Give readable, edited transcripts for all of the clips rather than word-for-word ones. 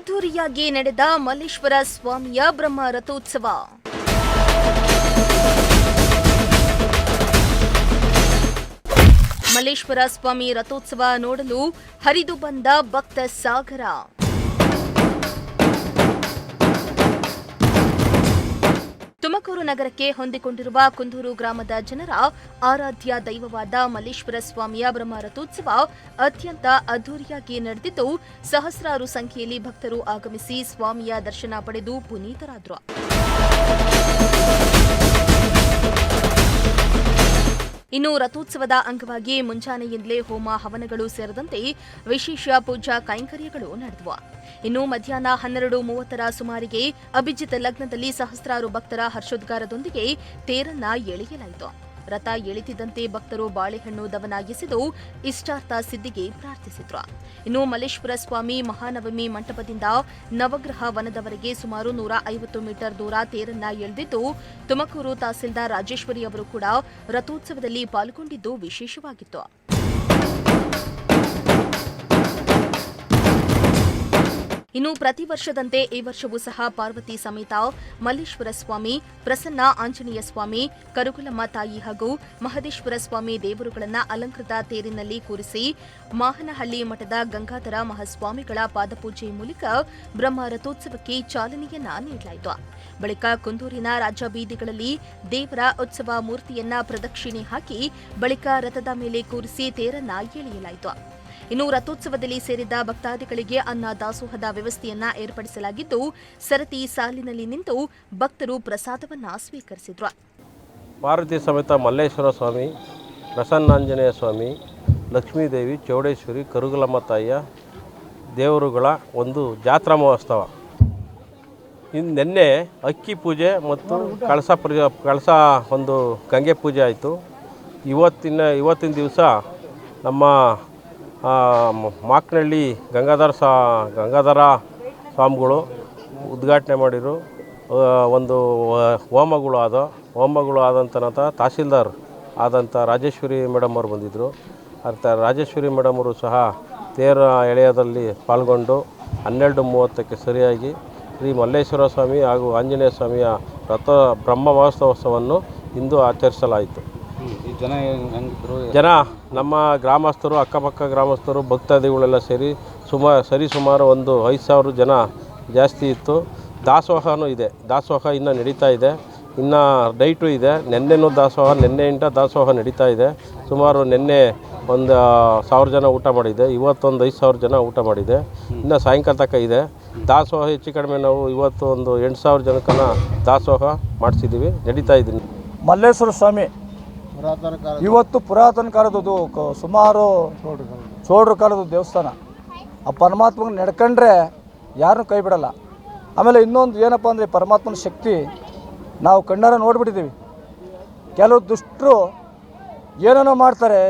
ಅದ್ದೂರಿಯಾಗಿ ನಡೆದ ಮಲ್ಲೇಶ್ವರ ಸ್ವಾಮಿಯ ಬ್ರಹ್ಮ ರಥೋತ್ಸವ. ಮಲ್ಲೇಶ್ವರ ಸ್ವಾಮಿ ರಥೋತ್ಸವ ನೋಡಲು ಹರಿದು ಬಂದ ಭಕ್ತ ಸಾಗರ. ತುಮಕೂರು ನಗರಕ್ಕೆ ಹೊಂದಿಕೊಂಡಿರುವ ಕುಂದೂರು ಗ್ರಾಮದ ಜನರ ಆರಾಧ್ಯ ದೈವವಾದ ಮಲ್ಲೇಶ್ವರ ಸ್ವಾಮಿಯ ಬ್ರಹ್ಮ ರಥೋತ್ಸವ ಅತ್ಯಂತ ಅದ್ದೂರಿಯಾಗಿ ನಡೆದಿದ್ದು, ಸಹಸ್ರಾರು ಸಂಖ್ಯೆಯಲ್ಲಿ ಭಕ್ತರು ಆಗಮಿಸಿ ಸ್ವಾಮಿಯ ದರ್ಶನ ಪಡೆದು ಪುನೀತರಾದರು. ಇನ್ನು ರಥೋತ್ಸವದ ಅಂಗವಾಗಿ ಮುಂಜಾನೆಯಿಂದಲೇ ಹೋಮ ಹವನಗಳು ಸೇರಿದಂತೆ ವಿಶೇಷ ಪೂಜಾ ಕೈಂಕರ್ಯಗಳು ನಡೆದವು. ಇನ್ನು ಮಧ್ಯಾಹ್ನ 12:30 ಸುಮಾರಿಗೆ ಅಭಿಜಿತ್ ಲಗ್ನದಲ್ಲಿ ಸಹಸ್ರಾರು ಭಕ್ತರ ಹರ್ಷೋದ್ಗಾರದೊಂದಿಗೆ ತೇರನ್ನ ಎಳೆಯಲಾಯಿತು. ರಥ ಎಳೆತಿದ್ದಂತೆ ಭಕ್ತರು ಬಾಳೆಹಣ್ಣು ದವನ ಎಸೆದು ಇಷ್ಟಾರ್ಥ ಸಿದ್ಧಿಗೆ ಪ್ರಾರ್ಥಿಸಿದ್ರು. ಇನ್ನು ಮಲ್ಲೇಶ್ವರ ಸ್ವಾಮಿ ಮಹಾನವಮಿ ಮಂಟಪದಿಂದ ನವಗ್ರಹ ವನದವರೆಗೆ ಸುಮಾರು 150 ಮೀಟರ್ ದೂರ ತೇರನ್ನ ಎಳೆದಿದ್ದು, ತುಮಕೂರು ತಹಸೀಲ್ದಾರ್ ರಾಜೇಶ್ವರಿ ಅವರು ಕೂಡ ರಥೋತ್ಸವದಲ್ಲಿ ಪಾಲ್ಗೊಂಡಿದ್ದು ವಿಶೇಷವಾಗಿತ್ತು. ಇನ್ನು ಪ್ರತಿ ವರ್ಷದಂತೆ ಈ ವರ್ಷವೂ ಸಹ ಪಾರ್ವತಿ ಸಮೇತ ಮಲ್ಲೇಶ್ವರ ಸ್ವಾಮಿ, ಪ್ರಸನ್ನ ಆಂಜನೇಯ ಸ್ವಾಮಿ, ಕರುಗುಲಮ್ಮ ತಾಯಿ ಹಾಗೂ ಮಹದೇಶ್ವರ ಸ್ವಾಮಿ ದೇವರುಗಳನ್ನು ಅಲಂಕೃತ ತೇರಿನಲ್ಲಿ ಕೂರಿಸಿ ಮಾಹನಹಳ್ಳಿ ಮಠದ ಗಂಗಾಧರ ಮಹಾಸ್ವಾಮಿಗಳ ಪಾದಪೂಜೆ ಮೂಲಕ ಬ್ರಹ್ಮ ರಥೋತ್ಸವಕ್ಕೆ ಚಾಲನೆಯನ್ನ ನೀಡಲಾಯಿತು. ಬಳಿಕ ಕುಂದೂರಿನ ರಾಜ ಬೀದಿಗಳಲ್ಲಿ ದೇವರ ಉತ್ಸವ ಮೂರ್ತಿಯನ್ನ ಪ್ರದಕ್ಷಿಣೆ ಹಾಕಿ ಬಳಿಕ ರಥದ ಮೇಲೆ ಕೂರಿಸಿ ತೇರನ್ನ ಎಳೆಯಲಾಯಿತು. ಇನ್ನು ರಥೋತ್ಸವದಲ್ಲಿ ಸೇರಿದ್ದ ಭಕ್ತಾದಿಗಳಿಗೆ ಅನ್ನ ದಾಸೋಹದ ವ್ಯವಸ್ಥೆಯನ್ನ ಏರ್ಪಡಿಸಲಾಗಿದ್ದು, ಸರತಿ ಸಾಲಿನಲ್ಲಿ ನಿಂತು ಭಕ್ತರು ಪ್ರಸಾದವನ್ನ ಸ್ವೀಕರಿಸಿದ್ರು. ಪಾರ್ವತಿ ಸಮೇತ ಮಲ್ಲೇಶ್ವರ ಸ್ವಾಮಿ, ಪ್ರಸನ್ನಾಂಜನೇಯ ಸ್ವಾಮಿ, ಲಕ್ಷ್ಮೀದೇವಿ, ಚೌಡೇಶ್ವರಿ, ಕರುಗುಲಮ್ಮ ತಾಯಿಯ ದೇವರುಗಳ ಒಂದು ಜಾತ್ರಾ ಮಹೋತ್ಸವ. ನಿನ್ನೆ ಅಕ್ಕಿ ಪೂಜೆ ಮತ್ತು ಕಳಸ ಒಂದು ಗಂಗೆ ಪೂಜೆ ಆಯಿತು. ಇವತ್ತಿನ ದಿವಸ ನಮ್ಮ ಮಾಕ್ನಳ್ಳಿ ಗಂಗಾಧರ ಸ್ವಾಮಿಗಳು ಉದ್ಘಾಟನೆ ಮಾಡಿರು. ಒಂದು ಹೋಮಗಳು ಆದಂಥ ನಂತರ ತಹಸೀಲ್ದಾರ್ ಆದಂಥ ರಾಜೇಶ್ವರಿ ಮೇಡಮ್ ಅವರು ಬಂದಿದ್ದರು. ರಾಜೇಶ್ವರಿ ಮೇಡಮ್ ಅವರು ಸಹ ತೇರ ಎಳೆಯೋದಲ್ಲಿ ಪಾಲ್ಗೊಂಡು 12:30ಕ್ಕೆ ಸರಿಯಾಗಿ ಶ್ರೀ ಮಲ್ಲೇಶ್ವರ ಸ್ವಾಮಿ ಹಾಗೂ ಆಂಜನೇಯ ಸ್ವಾಮಿಯ ಬ್ರಹ್ಮ ಮಹೋತ್ಸವವನ್ನು ಇಂದು ಆಚರಿಸಲಾಯಿತು. ಜನ ನಮ್ಮ ಗ್ರಾಮಸ್ಥರು, ಅಕ್ಕಪಕ್ಕ ಗ್ರಾಮಸ್ಥರು, ಭಕ್ತಾದಿಗಳೆಲ್ಲ ಸೇರಿ ಸರಿಸುಮಾರು ಒಂದು 5,000 ಜನ ಜಾಸ್ತಿ ಇತ್ತು. ದಾಸೋಹನೂ ಇದೆ. ದಾಸೋಹ ಇನ್ನೂ ನಡೀತಾ ಇದೆ. ಇನ್ನು ಡೈಟು ಇದೆ. ನಿನ್ನೆನೂ ನಿನ್ನೆಯಿಂದ ದಾಸೋಹ ನಡೀತಾ ಇದೆ. ಸುಮಾರು ನಿನ್ನೆ ಒಂದು 1,000 ಜನ ಊಟ ಮಾಡಿದೆ. ಇವತ್ತೊಂದು 5,000 ಜನ ಊಟ ಮಾಡಿದೆ. ಇನ್ನು ಸಾಯಂಕಾಲ ತನಕ ಇದೆ ದಾಸೋಹ. ಹೆಚ್ಚು ಕಡಿಮೆ ನಾವು ಇವತ್ತು ಒಂದು 8,000 ಜನಕ್ಕನ್ನು ದಾಸೋಹ ಮಾಡಿಸಿದ್ದೀವಿ. ನಡೀತಾ ಇದ್ದೀನಿ. ಮಲ್ಲೇಶ್ವರ ಸ್ವಾಮಿ ಇವತ್ತು ಪುರಾತನ ಕಾಲದ್ದು, ಸುಮಾರು ಚೋಳರ ಕಾಲದ ದೇವಸ್ಥಾನ. ಆ ಪರಮಾತ್ಮಗೆ ನಡ್ಕೊಂಡ್ರೆ ಯಾರನ್ನೂ ಕೈ ಬಿಡಲ್ಲ. ಆಮೇಲೆ ಇನ್ನೊಂದು ಏನಪ್ಪ ಅಂದರೆ ಪರಮಾತ್ಮನ ಶಕ್ತಿ ನಾವು ಕಣ್ಣಾರ ನೋಡಿಬಿಟ್ಟಿದ್ದೀವಿ. ಕೆಲವು ದುಷ್ಟರು ಏನೇನೋ ಮಾಡ್ತಾರೆ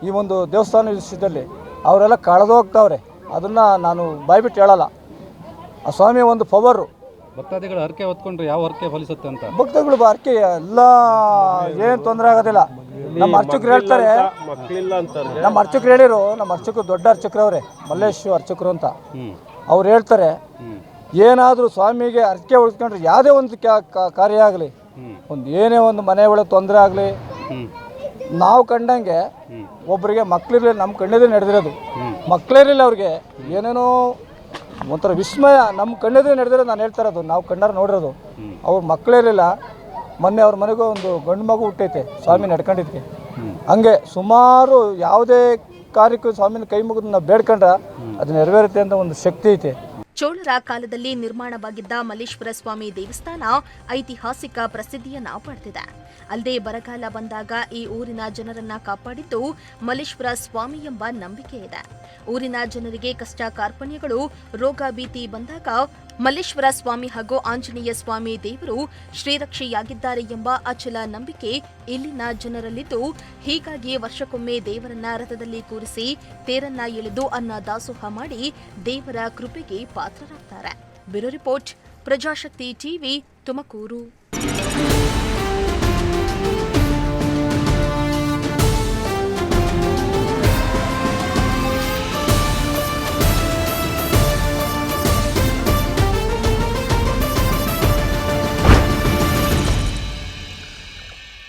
ಈ ಒಂದು ದೇವಸ್ಥಾನ ವಿಷಯದಲ್ಲಿ, ಅವರೆಲ್ಲ ಕಳೆದೋಗ್ತಾವ್ರೆ. ಅದನ್ನು ನಾನು ಬಾಯ್ಬಿಟ್ಟು ಹೇಳಲ್ಲ. ಆ ಸ್ವಾಮಿಯ ಒಂದು ಪವರು. ಭಕ್ತಾದಿಗಳು ಹರಕೆ ಹೊತ್ಕೊಂಡ್ರೆ ಯಾವ ಹರಕೆ ಫಲಿಸುತ್ತೆ ಅಂತ ಭಕ್ತಗಳು ಹರಕೆ ಎಲ್ಲ ಏನು ತೊಂದರೆ ಆಗೋದಿಲ್ಲ. ನಮ್ಮ ಅರ್ಚಕರು ಹೇಳ್ತಾರೆ, ನಮ್ಮ ಅರ್ಚಕರು ಹೇಳಿರು, ನಮ್ಮ ಅರ್ಚಕರು ದೊಡ್ಡ ಅರ್ಚಕರವ್ರೆ, ಮಲ್ಲೇಶ್ವರ ಅರ್ಚಕರು ಅಂತ. ಅವ್ರು ಹೇಳ್ತಾರೆ, ಏನಾದರೂ ಸ್ವಾಮಿಗೆ ಹರಕೆ ಉಳಿಸ್ಕೊಂಡ್ರೆ ಯಾವುದೇ ಒಂದು ಕಾರ್ಯ ಆಗಲಿ, ಒಂದು ಏನೇ ಒಂದು ಮನೆ ಒಳಗೆ ತೊಂದರೆ ಆಗಲಿ, ನಾವು ಕಂಡಂಗೆ ಒಬ್ಬರಿಗೆ ಮಕ್ಕಳಿರಲಿಲ್ಲ, ನಮ್ಮ ಕಣ್ಣದೇ ನಡೆದಿರೋದು. ಮಕ್ಕಳಿರಲಿಲ್ಲ ಅವ್ರಿಗೆ, ಏನೇನೋ ಒಂಥರ ವಿಸ್ಮಯ. ನಮ್ಮ ಕಣ್ಣದೇ ನಡೆದಿರೋದು ನಾನು ಹೇಳ್ತಾ ಇರೋದು, ನಾವು ಕಣ್ಣಾರ ನೋಡಿರೋದು. ಅವ್ರ ಮಕ್ಕಳೇ ಇರಲಿಲ್ಲ. ಮೊನ್ನೆ ಅವ್ರ ಮನೆಗೂ ಒಂದು ಗಂಡು ಮಗು ಹುಟ್ಟೈತೆ ಸ್ವಾಮಿ ನಡ್ಕೊಂಡಿದ್ದಕ್ಕೆ. ಹಂಗೆ ಸುಮಾರು ಯಾವುದೇ ಕಾರ್ಯಕ್ಕೂ ಸ್ವಾಮಿನ ಕೈ ಮುಗಿದು ನಾವು ಬೇಡ್ಕೊಂಡ್ರೆ ಅದು ನೆರವೇರುತ್ತೆ ಅಂತ ಒಂದು ಶಕ್ತಿ ಐತೆ. ಚೋಳರ ಕಾಲದಲ್ಲಿ ನಿರ್ಮಾಣವಾಗಿದ್ದ ಮಲ್ಲೇಶ್ವರ ಸ್ವಾಮಿ ದೇವಸ್ಥಾನ ಐತಿಹಾಸಿಕ ಪ್ರಸಿದ್ಧಿಯನ್ನ ಪಡೆದಿದೆ. ಅಲ್ಲದೆ ಬರಗಾಲ ಬಂದಾಗ ಈ ಊರಿನ ಜನರನ್ನ ಕಾಪಾಡಿದ್ದು ಮಲ್ಲೇಶ್ವರ ಸ್ವಾಮಿ ಎಂಬ ನಂಬಿಕೆ ಇದೆ. ಊರಿನ ಜನರಿಗೆ ಕಷ್ಟ ಕಾರ್ಪಣ್ಯಗಳು, ರೋಗ ಭೀತಿ ಬಂದಾಗ ಮಲ್ಲೇಶ್ವರ ಸ್ವಾಮಿ ಹಾಗೂ ಆಂಜನೇಯ ಸ್ವಾಮಿ ದೇವರು ಶ್ರೀರಕ್ಷೆಯಾಗಿದ್ದಾರೆ ಎಂಬ ಅಚಲ ನಂಬಿಕೆ ಇಲ್ಲಿನ ಜನರಲ್ಲಿದ್ದು, ಹೀಗಾಗಿ ವರ್ಷಕ್ಕೊಮ್ಮೆ ದೇವರನ್ನ ರಥದಲ್ಲಿ ಕೂರಿಸಿ ತೇರನ್ನ ಎಳೆದು ಅನ್ನ ದಾಸೋಹ ಮಾಡಿ ದೇವರ ಕೃಪೆಗೆ ಪಾತ್ರರಾಗ್ತಾರೆ. Bureau report, Prajashakti TV, Tumakuru.